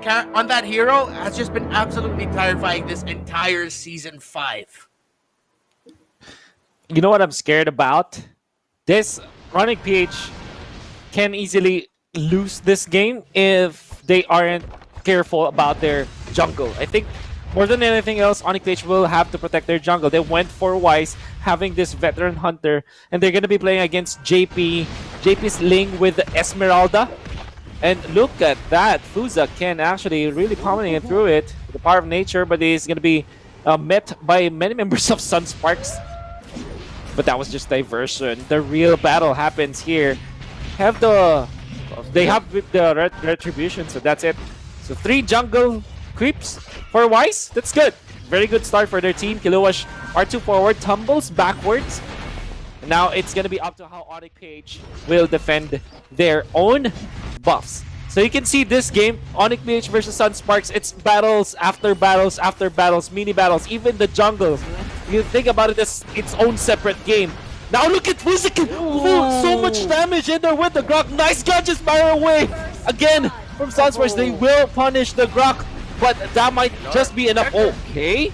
on that hero has just been absolutely terrifying this entire season 5. You know what I'm scared about? This Onic PH can easily lose this game if they aren't careful about their jungle. I think more than anything else, Onic PH will have to protect their jungle. They went for Wise, having this veteran hunter, and they're going to be playing against JP. JP's Ling with Esmeralda. And look at that. Fuza can actually really pounding through it with the power of nature, but he's going to be met by many members of Sunsparks. But that was just diversion. The real battle happens here. They have the retribution, so that's it. So 3 jungle creeps for Wise. That's good. Very good start for their team. Kiluash R2 forward, tumbles backwards. Now it's going to be up to how Onic PH will defend their own buffs. So you can see this game, Onic PH versus Sunsparks, it's battles after battles after battles, mini battles, even the jungle. You think about it as its own separate game. Now look at Fuzikin! So much damage in there with the Grok. Nice gun, just fire away! Again, from Sunsparks, they will punish the Grok, but that might just be enough. Okay.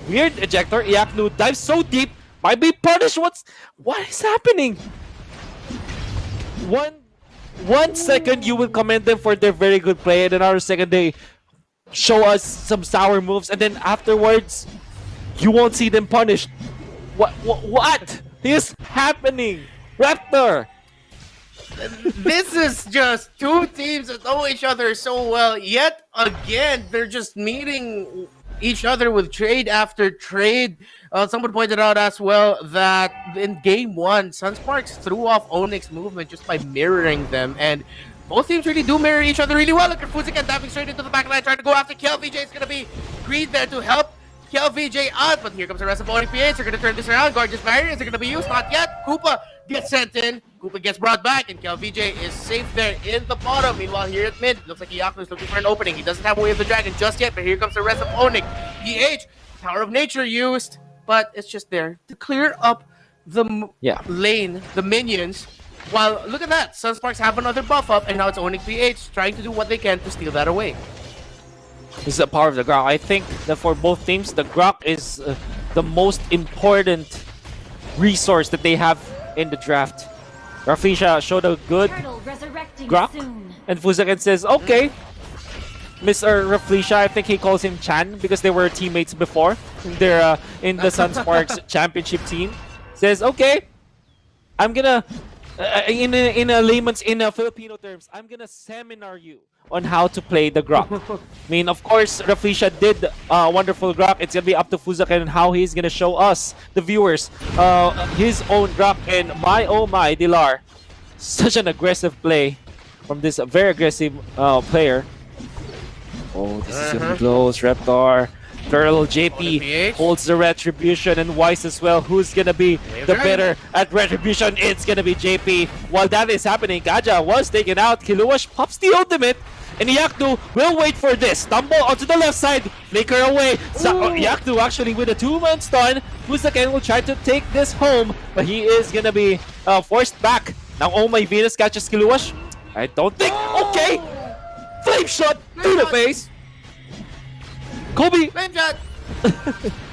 Weird ejector. Iaknu dives so deep. Might be punished. What is happening? One second you will commend them for their very good play, and another second they show us some sour moves, and then afterwards you won't see them punished. What is happening? Raptor! This is just 2 teams that know each other so well, yet again they're just meeting each other with trade after trade. Someone pointed out as well that in game 1, Sunsparks threw off Onic's movement just by mirroring them, and both teams really do mirror each other really well. Look at Fuzikan diving straight into the backline, trying to go after KLVJ. It's going to be Greed there to help KLVJ out, but here comes the rest of Onic PH. They're going to turn this around. Gorgeous barriers are going to be used. Not yet. Koopa gets sent in. Koopa gets brought back, and KLVJ is safe there in the bottom. Meanwhile, here at mid, looks like Iyaku is looking for an opening. He doesn't have Way of the Dragon just yet, but here comes the rest of Onic PH. Power of Nature used, but it's just there to clear up the lane, the minions. While, look at that, Sunsparks have another buff up, and now it's Onic PH trying to do what they can to steal that away. This is the power of the Grok. I think that for both teams, the Grok is the most important resource that they have in the draft. Rafisha showed a good Grok, and Fuzakan says, okay, Mr. Rafisha, I think he calls him Chan because they were teammates before. They're in the Sunsparks championship team. Says, okay, I'm gonna, in Filipino terms, I'm gonna seminar you on how to play the Grok. I mean, of course, Rafisha did a wonderful Grok. It's gonna be up to Fuzakan and how he's gonna show us, the viewers, his own Grok. And oh my, Dilar, such an aggressive play from this very aggressive player. Oh, this is gonna be close. Reptar, Turtle, JP holds the retribution, and Wise as well. Who's gonna be the better at retribution? It's gonna be JP. While that is happening, Kaja was taken out. Kiluash pops the ultimate, and Iaknu will wait for this. Stumble onto the left side, flicker away. Iaknu actually with a 2-man stun. Fuzakan will try to take this home, but he is gonna be forced back. Now, oh my, Venus catches Kiluash. I don't think. Okay, flame shot to the face. Kobe! Flame shot!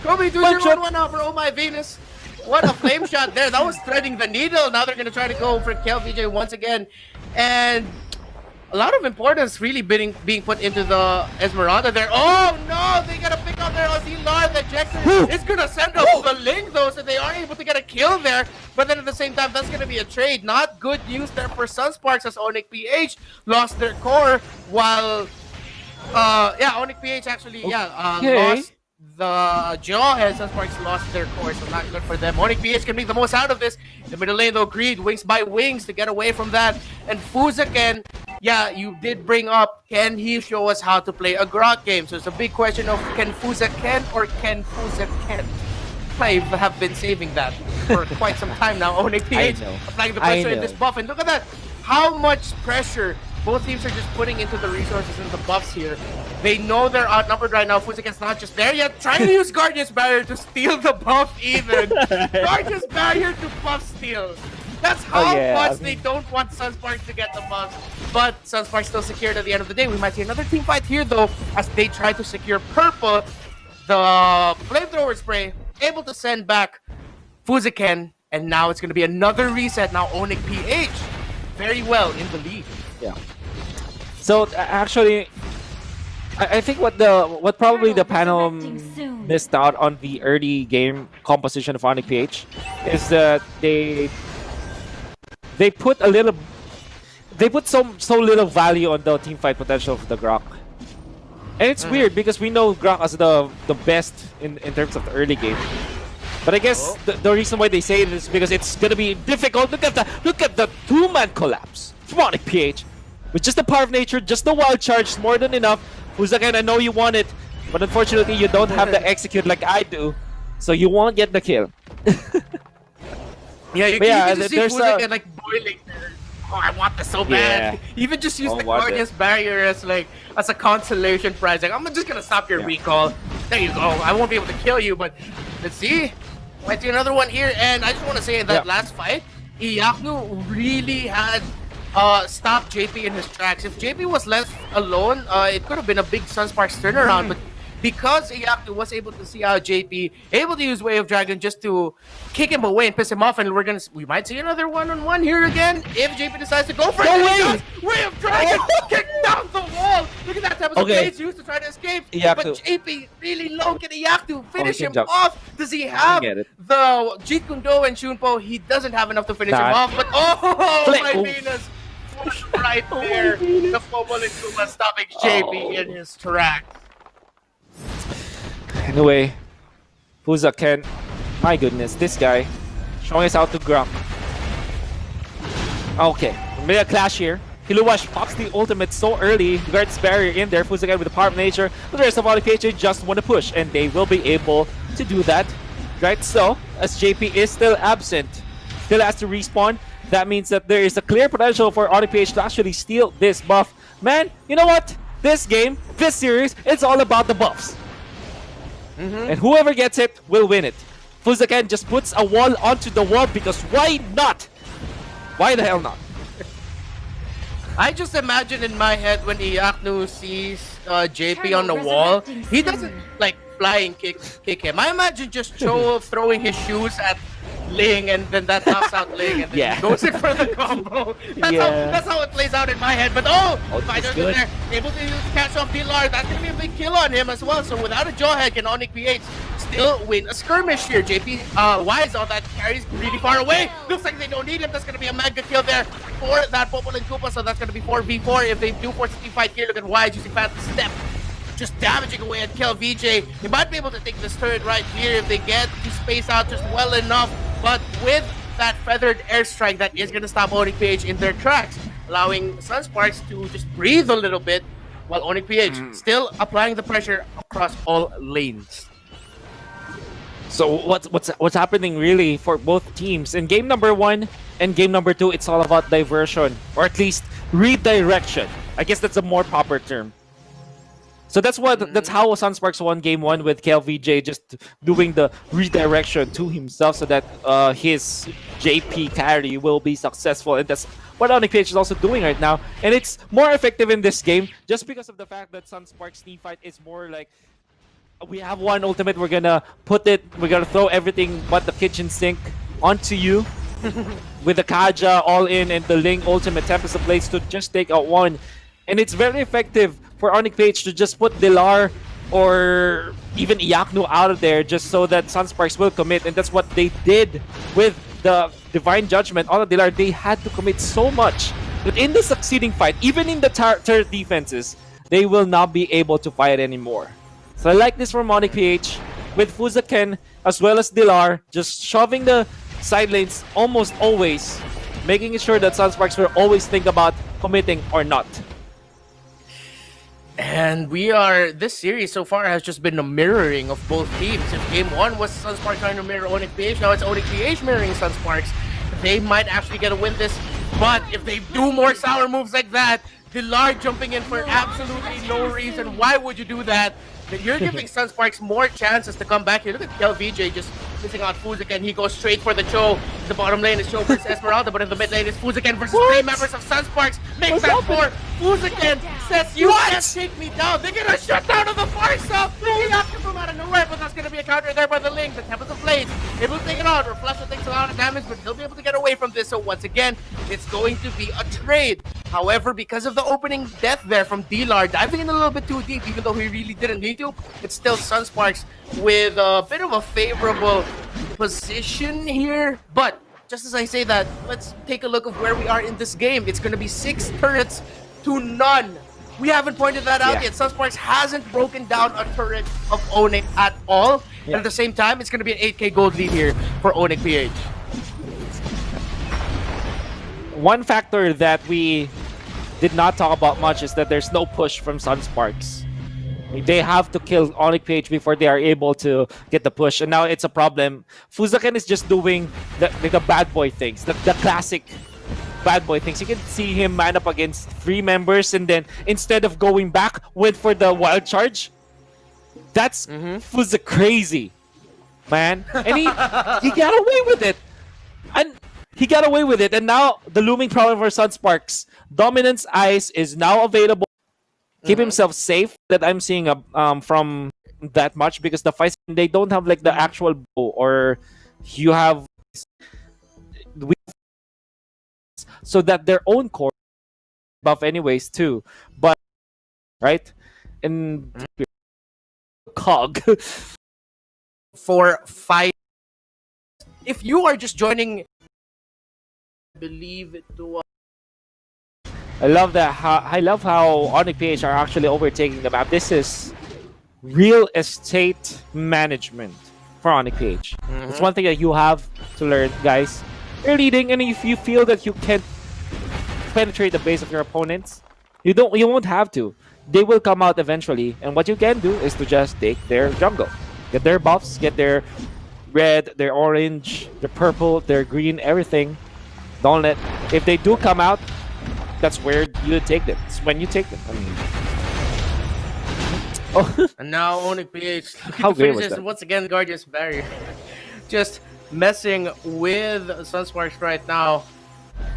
Kobe 2-0-1 now for Oh My Venus. What a flame shot there. That was threading the needle. Now they're going to try to go for KLVJ once again. And a lot of importance really being put into the Esmeralda there. Oh no! They got to pick up their Dilar. The ejector is going to send up the Link though, so they aren't able to get a kill there. But then at the same time, that's going to be a trade. Not good news there for Sunsparks as Onic PH lost their core while... Onic PH actually, lost the jaw, and Sunsparks lost their core, so not good for them. Onic PH can make the most out of this. The middle lane though, Greed, wings by wings to get away from that. And Fuzakan, you did bring up, can he show us how to play a Grok game? So it's a big question of can Fuzakan or can Fuzakan? I have been saving that for quite some time now. Onic PH applying the pressure in this buff, and look at that, how much pressure both teams are just putting into the resources and the buffs here. They know they're outnumbered right now. Fuzakan's not just there yet, trying to use Guardian's Barrier to steal the buff even. Guardian's Barrier to buff steal. That's how yeah, much I they mean- don't want Sunsparks to get the buffs. But Sunsparks still secured at the end of the day. We might see another team fight here, though, as they try to secure purple. The flamethrower spray able to send back Fuziken, and now it's going to be another reset. Now Onic PH very well in the lead. Yeah. So actually, I think what probably the panel missed out on the early game composition of Onic PH is that they put so little value on the team fight potential of the Grok. And it's weird because we know Grok as the best in terms of the early game. But I guess the reason why they say it is because it's gonna be difficult. Look at the two-man collapse from Onic PH. With just the power of nature, just the wild charge, more than enough. Fuzaken, I know you want it, but unfortunately you don't have the execute like I do, so you won't get the kill. Yeah, you can just see Fuziken like boiling there. Oh, I want this so bad. Even just use the Guardian's Barrier as a consolation prize. Like, I'm just gonna stop your recall. There you go. I won't be able to kill you, but let's see. Might see another one here, and I just want to say in that last fight, Iyaknu really had stopped JP in his tracks. If JP was left alone, it could have been a big Sunsparks turnaround, but because Iyaknu was able to see out JP, able to use Way of Dragon just to kick him away and piss him off, and we might see another one-on-one here again if JP decides to go for it. Way of Dragon kick down the wall. Look at that type of blades used to try to escape. But JP really low. Can Iyaknu finish him off? Does he have the Jeet Kune Do and Shunpo? He doesn't have enough to finish him off. But my Venus. Right there. The Fumble and Kuma stopping JP in his track. Anyway, Fuzaken, my goodness, this guy showing us how to Grok. Okay, we made a clash here. Kiluwash pops the ultimate so early, guards barrier in there. Fuzaken with the power of nature. The rest of Onic PH just want to push, and they will be able to do that. Right, so as JP is still absent, still has to respawn. That means that there is a clear potential for Onic PH to actually steal this buff. Man, you know what? This game, this series, it's all about the buffs. And whoever gets it will win it. Fuzaken just puts a wall onto the wall because why not? Why the hell not? I just imagine in my head when Iyaknu sees JP on the wall, he doesn't like flying kick him. I imagine just Cho throwing his shoes at Ling, and then that knocks out Ling, and then he goes in for the combo. That's how it plays out in my head. But Fighter's in there, able to catch off Pilar. That's gonna be a big kill on him as well. So without a Jawhead, can Onic PH still win a skirmish here? JP Wise on that carries really far away. Looks like they don't need him. That's gonna be a mega kill there for that Popol and Koopa. So that's gonna be 4v4 if they do force a team fight here. Look at Wise using fast step, just damaging away and kill VJ. They might be able to take this turret right here if they get the space out just well enough. But with that feathered airstrike, that is going to stop Onic PH in their tracks, allowing Sunsparks to just breathe a little bit, while Onic PH still applying the pressure across all lanes. So what's happening really for both teams in game number 1 and game number 2? It's all about diversion, or at least redirection. I guess that's a more proper term. So that's how Sunsparks won game 1 with KLVJ just doing the redirection to himself so that his JP carry will be successful, and that's what Onic PH is also doing right now. And it's more effective in this game just because of the fact that Sunsparks team fight is more like, we have one ultimate, we're gonna throw everything but the kitchen sink onto you with the Kaja all in and the Ling ultimate Tempest of Blades to just take out one. And it's very effective for Onic PH to just put Dilar or even Iyaknu out of there just so that Sunsparks will commit. And that's what they did with the Divine Judgment on the Dilar. They had to commit so much that in the succeeding fight, even in the turret defenses, they will not be able to fight anymore. So I like this from Onic PH with Fuzaken as well as Dilar just shoving the side lanes almost always, making sure that Sunsparks will always think about committing or not. And this series so far has just been a mirroring of both teams. If game 1 was Sunsparks trying to mirror Onic PH, now it's Onic PH mirroring Sunsparks. They might actually get a win this, but if they do more sour moves like that, Dilar jumping in for absolutely no reason. Why would you do that? That you're giving Sunsparks more chances to come back here. Look at KelVJ just missing out Fuziken. He goes straight for the Cho. The bottom lane is Cho versus Esmeralda, but in the mid lane is Fuziken versus 3 members of Sunsparks. Makes that 4. Fuziken says, you can't take me down. They're gonna shut down on the far side. He knocked him from out of nowhere, but that's gonna be a counter there by the Link. The Tempest of Blades able to take it out. Reflection takes a lot of damage, but he'll be able to get away from this. So once again, it's going to be a trade. However, because of the opening death there from Dilar, diving in a little bit too deep, even though he really didn't need to, it's still Sunsparks with a bit of a favorable position here. But just as I say that, let's take a look of where we are in this game. It's going to be 6 turrets to none. We haven't pointed that out yet. Sunsparks hasn't broken down a turret of Onic at all. And at the same time, it's going to be an 8k gold lead here for Onic PH. One factor that we did not talk about much is that there's no push from Sunsparks. They have to kill Onic PH before they are able to get the push, and now it's a problem. Fuziken is just doing the bad boy things, the classic bad boy things. You can see him man up against 3 members, and then instead of going back, went for the wild charge. That's Fuziken crazy, man. And he got away with it. And he got away with it, and now the looming problem for Sunsparks. Dominance Ice is now available. Keep himself safe. That I'm seeing from that much, because the fights, they don't have like the actual bow, or you have so that their own core buff anyways too. But right, and cog for 5. If you are just joining, believe it to I love that. I love how Onic PH are actually overtaking the map. This is real estate management for Onic PH. It's one thing that you have to learn, guys. You're leading, and if you feel that you can't penetrate the base of your opponents, you won't have to. They will come out eventually, and what you can do is to just take their jungle, get their buffs, get their red, their orange, their purple, their green, everything. Don't let, if they do come out, that's where you take them. It's when you take them. I mean, and now Onic PH how great was that? Once again, Guardian's Barrier just messing with Sunsparks right now.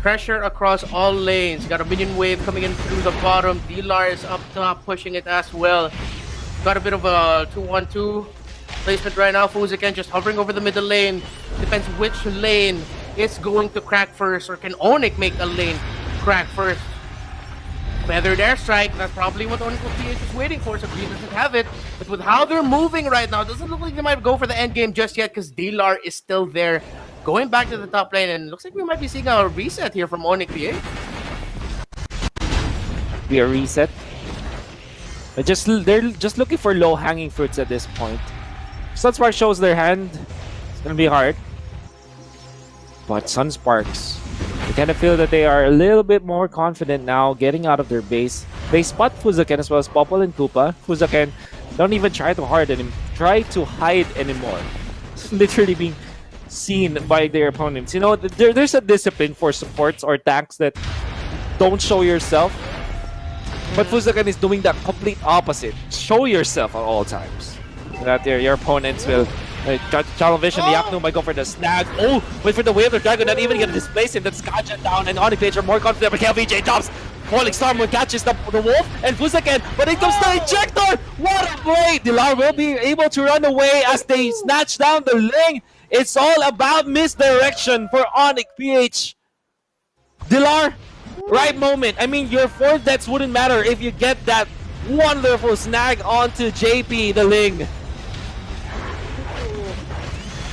Pressure across all lanes. Got a minion wave coming in through the bottom. Dilar is up top pushing it as well. Got a bit of a 2-1-2 placement right now. Fuziken just hovering over the middle lane. Depends which lane is going to crack first, or can Onic make a lane crack first. Feathered airstrike, that's probably what Onic PH is waiting for, so Green doesn't have it. But with how they're moving right now, it doesn't look like they might go for the end game just yet, because Dilar is still there. Going back to the top lane, and looks like we might be seeing a reset here from Onic PH. Be a reset. They're just looking for low-hanging fruits at this point. Sunsparks shows their hand. It's gonna be hard. But Sunsparks, I kind of feel that they are a little bit more confident now getting out of their base. They spot Fuziken as well as Popol and Koopa. Fuziken don't even try to hide anymore. It's literally being seen by their opponents. You know, there's a discipline for supports or tanks that don't show yourself. But Fuziken is doing the complete opposite. Show yourself at all times. That your opponents will Channel Vision, the Yaknu might go for the snag. Oh, wait for the wave of Dragon, not even gonna displace him. That's Gadget down, and Onic PH are more confident, but KelVJ drops. Falling Storm will catches the wolf, and Fuziken, but it comes the ejector! What a play! Dilar will be able to run away as they snatch down the Ling. It's all about misdirection for Onic PH. Dilar, right moment. I mean, your 4 deaths wouldn't matter if you get that wonderful snag onto JP, the Ling.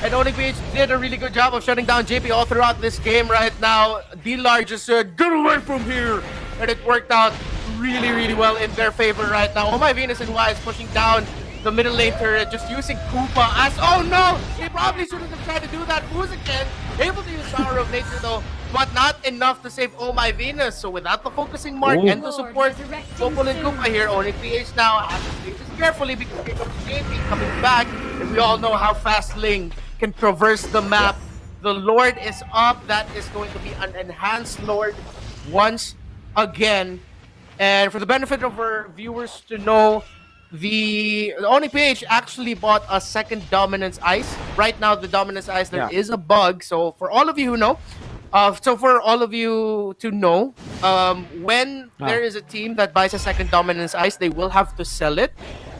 And Onic PH did a really good job of shutting down JP all throughout this game right now. Dilar just said, get away from here! And it worked out really, really well in their favor right now. Oh my, Venus and Wise pushing down the middle lane turret, just using Koopa as, oh no! He probably shouldn't have tried to do that. Fuziken able to use Power of Nature though, but not enough to save Oh my Venus. So without the focusing mark and the support, Popol and Koopa here, Onic PH now has to play this carefully because here comes JP coming back. And we all know how fast Ling can traverse the map. The Lord is up. That is going to be an enhanced Lord once again. And for the benefit of our viewers to know, the Onic PH actually bought a second Dominance Ice. Right now, the Dominance Ice, there is a bug. So for all of you who know, when there is a team that buys a second Dominance Ice, they will have to sell it.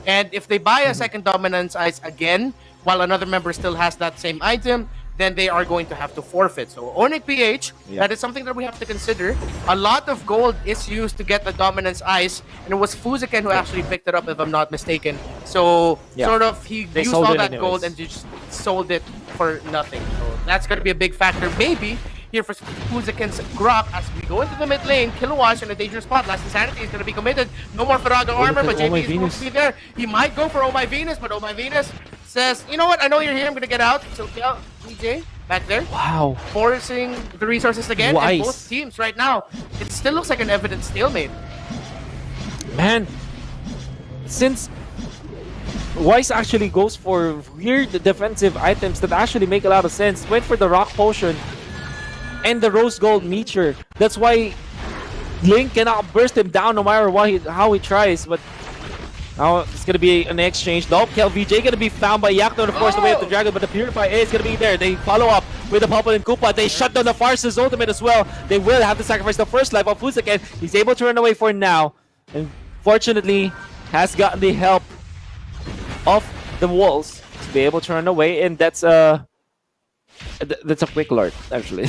And if they buy a second Dominance Ice again, while another member still has that same item, then they are going to have to forfeit. So Onic PH, that is something that we have to consider. A lot of gold is used to get the Dominance Ice, and it was Fuziken who actually picked it up, if I'm not mistaken. So sort of he used all that gold and just sold it for nothing. So that's going to be a big factor, maybe, here for Fuziken's Grok as we go into the mid lane. Kilowatt in a dangerous spot. Last Insanity is going to be committed. No more Faraga armor, but JP is going to be there. He might go for Oh My Venus, but Oh My Venus says, you know what, I know you're here, I'm going to get out. So yeah, DJ back there. Wow. Forcing the resources again. And both teams right now, it still looks like an evident stalemate. Man, since Weiss actually goes for weird defensive items that actually make a lot of sense, went for the Rock Potion and the Rose Gold Meteor. That's why Link cannot burst him down no matter what how he tries. But now it's going to be an exchange. Nope, KLVJ going to be found by Yakno and of course the way of the Dragon, but the Purify is going to be there. They follow up with the Popple and Koopa. They shut down the Farse's ultimate as well. They will have to sacrifice the first life of Fuziken. He's able to run away for now. And fortunately, has gotten the help of the walls to be able to run away. And that's a quick Lord, actually.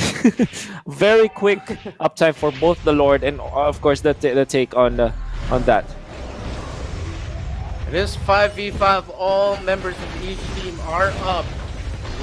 Very quick uptime for both the Lord and of course the take on that. It is 5v5. All members of each team are up.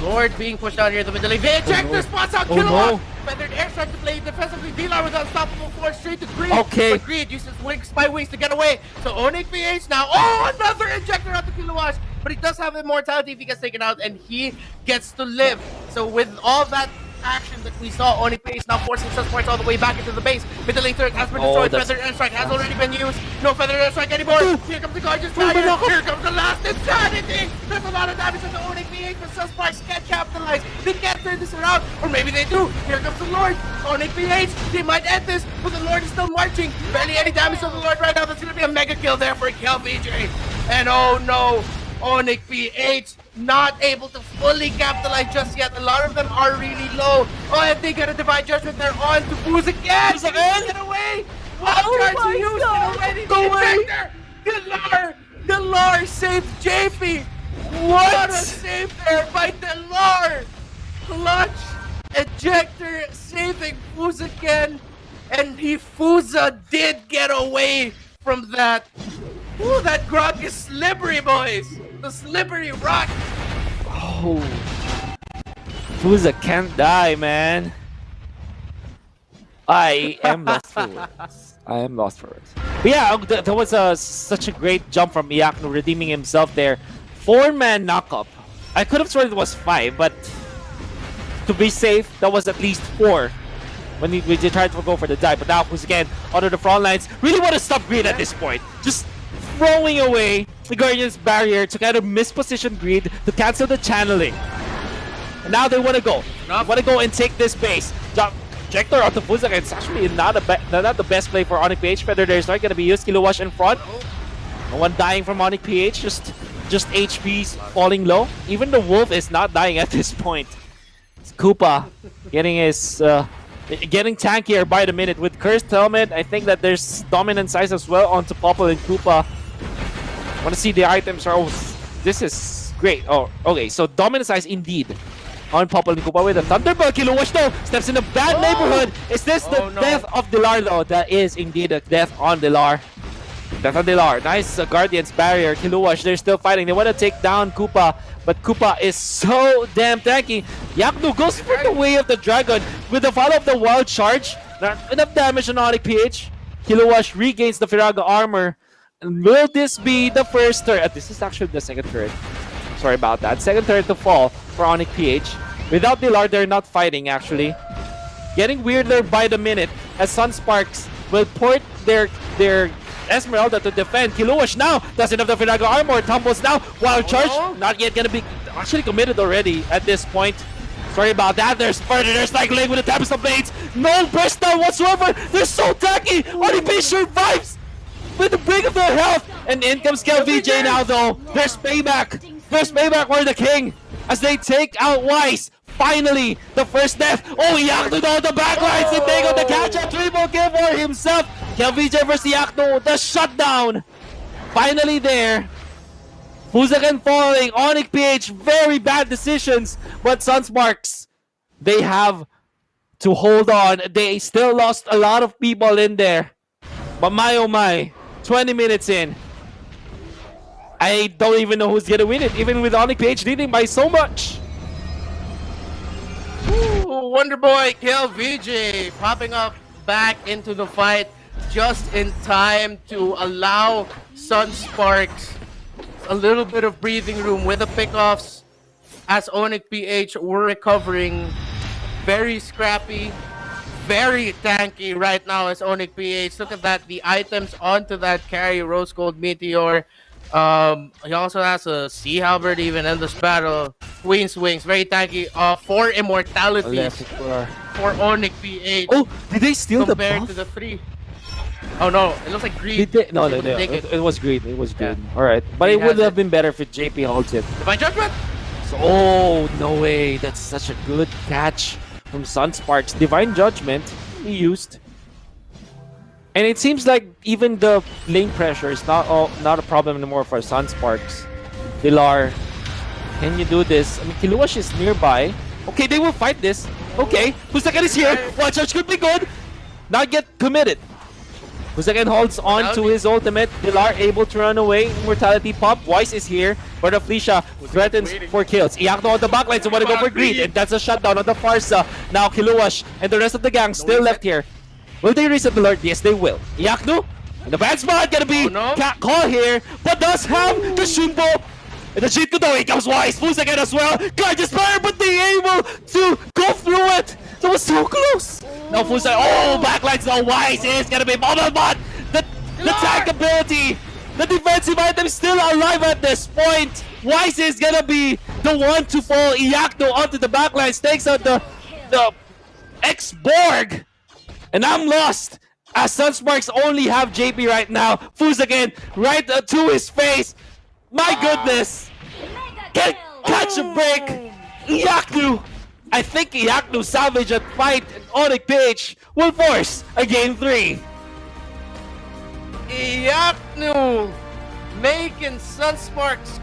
Lord being pushed out here in the middle lane. They eject their spots out. Kilowatt. Feathered Airstrike to play defensively. D-Lar with unstoppable force straight to Greed. Okay. But Greed uses spy wings to get away. So Onic PH now. Oh, another injector out to Kilowatt. But he does have immortality if he gets taken out, and he gets to live. So with all that action that we saw, Onic PH now forcing Sunsparks all the way back into the base. Middle lane turret has been destroyed. Feathered Airstrike has already been used. No Feathered Airstrike anymore. Here comes the Gorgeous Fire. Here comes the last Insanity. There's a lot of damage to the Onic PH, but Sunsparks can't capitalize. They can't turn this around, or maybe they do. Here comes the Lord. Onic PH, they might end this, but the Lord is still marching. Barely any damage to the Lord right now. That's going to be a mega kill there for KLVJ. And oh no, Onic PH not able to fully capitalize just yet. A lot of them are really low. Oh, and they get a Divine Judgment. They're on to Booz again. Get away. Wild cards used already. The Delar saved JP. What a save there by Delar. Clutch ejector saving Fuziken. And Fuza did get away from that. Ooh, that Grok is slippery, boys. The slippery rock. Oh, Fuza can't die, man. I am lost for words. I am lost for words. But yeah, that was such a great jump from Iyakno, redeeming himself there. 4-man knockup. I could have sworn it was 5, but to be safe, that was at least 4 when we tried to go for the dive. But now Fuziken under the front lines. Really want to stop Greed at this point. Just throwing away the Guardian's barrier to kind of misposition Greed to cancel the channeling. And now they want to go. They want to go and take this base. Ejector out to Fuziken. It's actually not the best play for Onic PH. Feather there is not going to be used. Kilowatt in front. No one dying from Onic PH. Just HP's falling low. Even the Wolf is not dying at this point. It's Koopa getting his getting tankier by the minute with Cursed Helmet. I think that there's Dominant Size as well onto Popple and Koopa. Want to see the items? Oh, this is great. Oh, okay. So Dominant Size indeed on Popple and Koopa with a Thunderbolt. Kilowatt though steps in a bad neighborhood. Is this the death of Delar though? That is indeed a death on Delar. Death on Delar. Nice Guardian's barrier. Kilowatt, they're still fighting. They want to take down Koopa, but Koopa is so damn tanky. Yakno goes for the way of the dragon with the follow of the wild charge. Not enough damage on Onic PH. Kilowatt regains the Firaga armor. And will this be the first turret? This is actually the second turret. Sorry about that. Second turret to fall for Onic PH. Without Delar, they're not fighting actually. Getting weirder by the minute as Sunsparks will port their Esmeralda to defend. Kilowatt now doesn't have the Firaga armor. Tumbles now. Wild charge. Not yet gonna be actually committed already at this point. Sorry about that. There's further. There's like Link with the Tempest of Blades. No burst down whatsoever. They're so tacky. Onic survives with the break of their health. And in comes KelVJ now though. There's payback. There's payback for the king as they take out Wise. Finally, the first death. Oh, Yakno down the backlines. They take out the catch-up. Triple kill for himself. KelVJ versus Yakno. The shutdown. Finally there. Fuzakan falling. Onic PH. Very bad decisions. But Sunsparks, they have to hold on. They still lost a lot of people in there. But my oh my. 20 minutes in. I don't even know who's gonna win it. Even with Onic PH leading by so much. Ooh, Wonder Boy KelVJ popping up back into the fight just in time to allow Sunsparks a little bit of breathing room with the pickoffs as Onic PH were recovering. Very scrappy, very tanky right now as Onic PH. Look at that, the items onto that carry, Rose Gold Meteor. He also has a Sea Halberd even in this battle. Queen's Wings, very tanky. 4 immortalities for Onic PH. Oh, did they steal the compared buff? to the 3? Oh no, it looks like greed. Did they? No, Able to take it was greed. It was greed. Yeah. All right, but He it would has have it. been better if JP holds it. Divine Judgment? So, oh, no way. That's such a good catch from Sunsparks. Divine Judgment, he used. And it seems like even the lane pressure is not a problem anymore for Sunsparks. Pilar, can you do this? I mean, Kiluash is nearby. Okay, they will fight this. Okay, Fuzakan is here. One charge could be good. Not get committed. Fuzakan holds on to his ultimate. Pilar able to run away. Immortality pop. Wise is here. But Felicia threatens for kills. Iakno on the backline, so wanna go for greed. And that's a shutdown on the Farsa. Now Kiluash and the rest of the gang still left here. Will they reset the Lord? Yes, they will. Iakno in the bad spot. Gonna be call here. But does have the Shunbo. And the cheat though, here comes Wise. Fuzakan as well. Gorgeous fire, but they able to go through it. That was so close. Now Fuzakan. Oh, backlines now. Wise is gonna be bubble, but the tank ability, the defensive item still alive at this point. Wise is gonna be the one to fall. Iakno onto the backlines, takes out the X-Borg. And I'm lost as Sunsparks only have JP right now. Fuzakan right to his face. My goodness. Can't catch a break. Iakno. I think Iakno salvage at fight and Onic PH will force a game 3. Iakno making Sunsparks